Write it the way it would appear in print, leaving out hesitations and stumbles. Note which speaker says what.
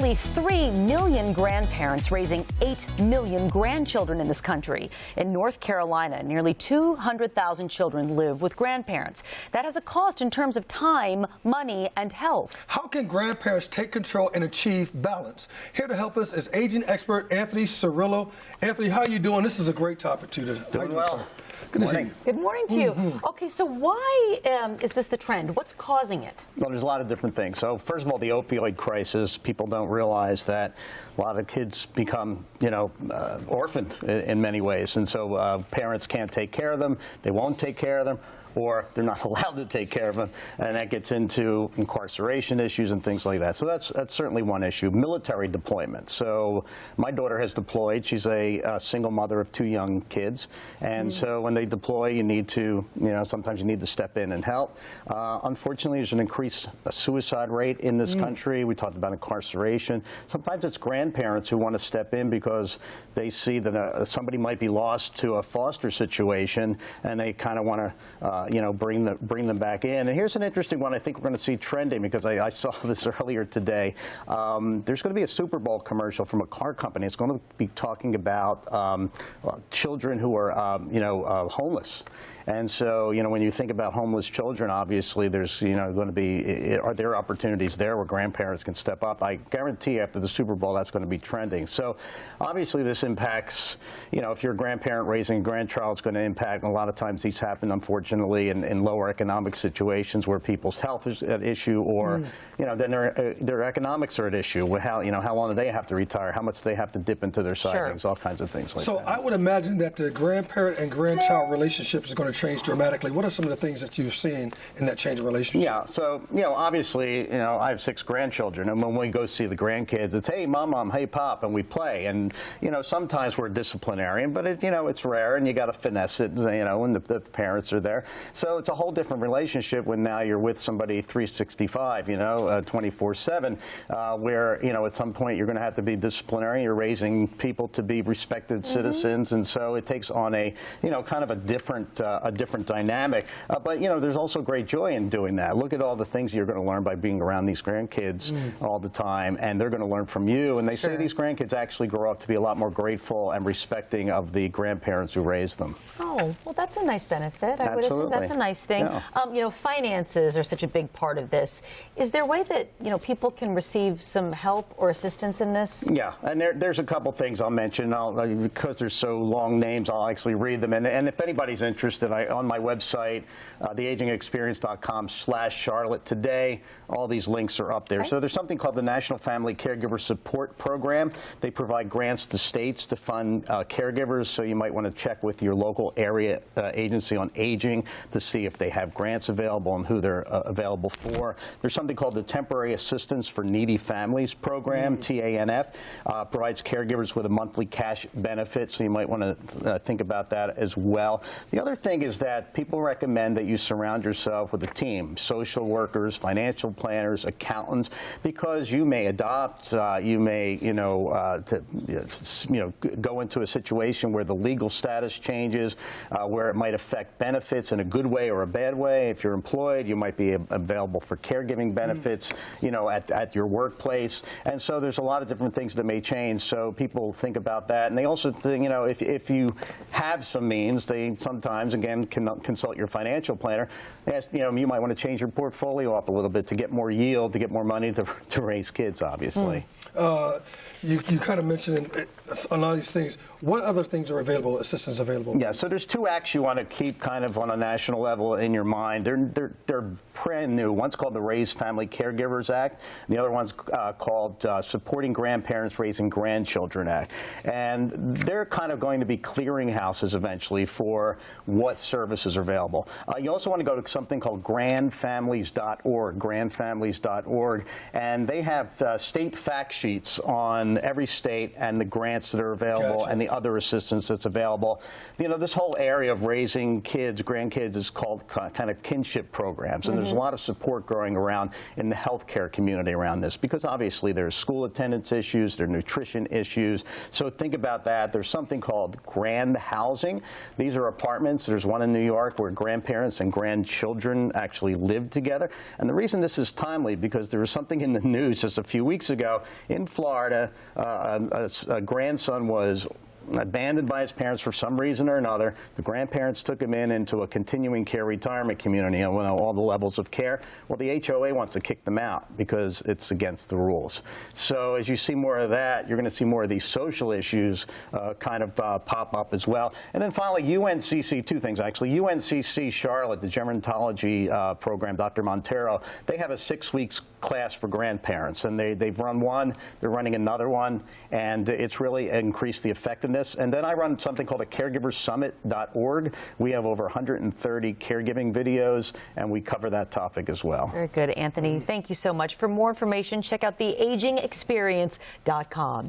Speaker 1: nearly 3 million grandparents raising 8 million grandchildren in this country. In North Carolina, nearly 200,000 children live with grandparents. That has a cost in terms of time, money, and health.
Speaker 2: How can grandparents take control and achieve balance? Here to help us is aging expert Anthony Cirillo. Anthony, how are you doing? This is a great topic today.
Speaker 3: Doing well.
Speaker 2: Good to see you.
Speaker 1: Good morning to you. Okay, so why is this the trend? What's causing it?
Speaker 3: Well, there's a lot of different things. So first of all, the opioid crisis. People don't realize that a lot of kids become, orphaned in many ways. And so parents can't take care of them. They won't take care of them, or they're not allowed to take care of them, and that gets into incarceration issues and things like that. So that's certainly one issue. Military deployment. So my daughter has deployed. She's a single mother of 2 young kids, and so when they deploy, you need to, sometimes you need to step in and help. Unfortunately, there's an increased suicide rate in this country. We talked about incarceration. Sometimes it's grandparents who want to step in because they see that somebody might be lost to a foster situation, and they kind of want to bring them back in. And here's an interesting one I think we're going to see trending, because I saw this earlier today. There's going to be a Super Bowl commercial from a car company. It's going to be talking about children who are, homeless. And so, when you think about homeless children, obviously there's, going to be, are there opportunities there where grandparents can step up? I guarantee after the Super Bowl that's going to be trending. So obviously this impacts, if you're a grandparent raising a grandchild, it's going to impact. And a lot of times these happen, unfortunately, in lower economic situations where people's health is at issue, or, then their economics are at issue. With how long do they have to retire? How much do they have to dip into their savings? All kinds of things like that.
Speaker 2: So I would imagine that the grandparent and grandchild relationship is going to change dramatically. What are some of the things that you've seen in that change of relationship?
Speaker 3: Yeah, so, obviously, I have 6 grandchildren, and when we go see the grandkids, it's, hey, mom, hey, pop, and we play. And, sometimes we're disciplinarian, but, it's rare, and you got to finesse it, when the parents are there. So it's a whole different relationship when now you're with somebody 365, 24/7, where, at some point you're going to have to be disciplinarian. You're raising people to be respected citizens, and so it takes on a, kind of a different dynamic. But, there's also great joy in doing that. Look at all the things you're going to learn by being around these grandkids all the time, and they're going to learn from you. And they say these grandkids actually grow up to be a lot more grateful and respecting of the grandparents who raised them.
Speaker 1: Oh, well, that's a nice benefit.
Speaker 3: Absolutely.
Speaker 1: I would assume that's a nice thing.
Speaker 3: Yeah.
Speaker 1: Finances are such a big part of this. Is there a way that, people can receive some help or assistance in this?
Speaker 3: Yeah, and there's a couple things I'll mention. Because they're so long names, I'll actually read them. And if anybody's interested, on my website, theagingexperience.com/Charlotte today, all these links are up there. Okay. So there's something called the National Family Caregiver Support Program. They provide grants to states to fund caregivers, so you might want to check with your local area agency on aging to see if they have grants available and who they're available for. There's something called the Temporary Assistance for Needy Families Program, TANF, provides caregivers with a monthly cash benefit, so you might want to think about that as well. The other thing is that people recommend that you surround yourself with a team, social workers, financial planners, accountants, because you may adopt, you may, go into a situation where the legal status changes, where it might affect benefits in a good way or a bad way. If you're employed, you might be available for caregiving benefits, at your workplace. And so there's a lot of different things that may change. So people think about that. And they also think, if you have some means, they sometimes, again, can consult your financial planner. You might want to change your portfolio up a little bit to get more yield, to get more money to raise kids, obviously.
Speaker 2: You kind of mentioned a lot of these things. What other things are available, assistance available?
Speaker 3: Yeah, so there's 2 acts you want to keep kind of on a national level in your mind. They're brand new. One's called the Raise Family Caregivers Act, and the other one's called Supporting Grandparents Raising Grandchildren Act. And they're kind of going to be clearinghouses eventually for what services are available. You also want to go to something called grandfamilies.org, grandfamilies.org, and they have state fact sheets on every state and the grants that are available and the other assistance that's available. This whole area of raising kids, grandkids, is called kind of kinship programs, and there's a lot of support growing around in the healthcare community around this, because obviously there's school attendance issues, there are nutrition issues. So think about that. There's something called grand housing. These are apartments. There's There's one in New York where grandparents and grandchildren actually live together. And the reason this is timely, because there was something in the news just a few weeks ago in Florida. A grandson was abandoned by his parents for some reason or another. The grandparents took him into a continuing care retirement community on all the levels of care. Well, the HOA wants to kick them out because it's against the rules. So as you see more of that, you're going to see more of these social issues kind of pop up as well. And then finally, UNCC, two things actually. UNCC Charlotte, the gerontology program, Dr. Montero, they have a 6-week class for grandparents, and they've run one, they're running another one, and it's really increased the effectiveness. And then I run something called a caregiversummit.org. We have over 130 caregiving videos, and we cover that topic as well.
Speaker 1: Very good, Anthony. Thank you so much. For more information, check out theagingexperience.com.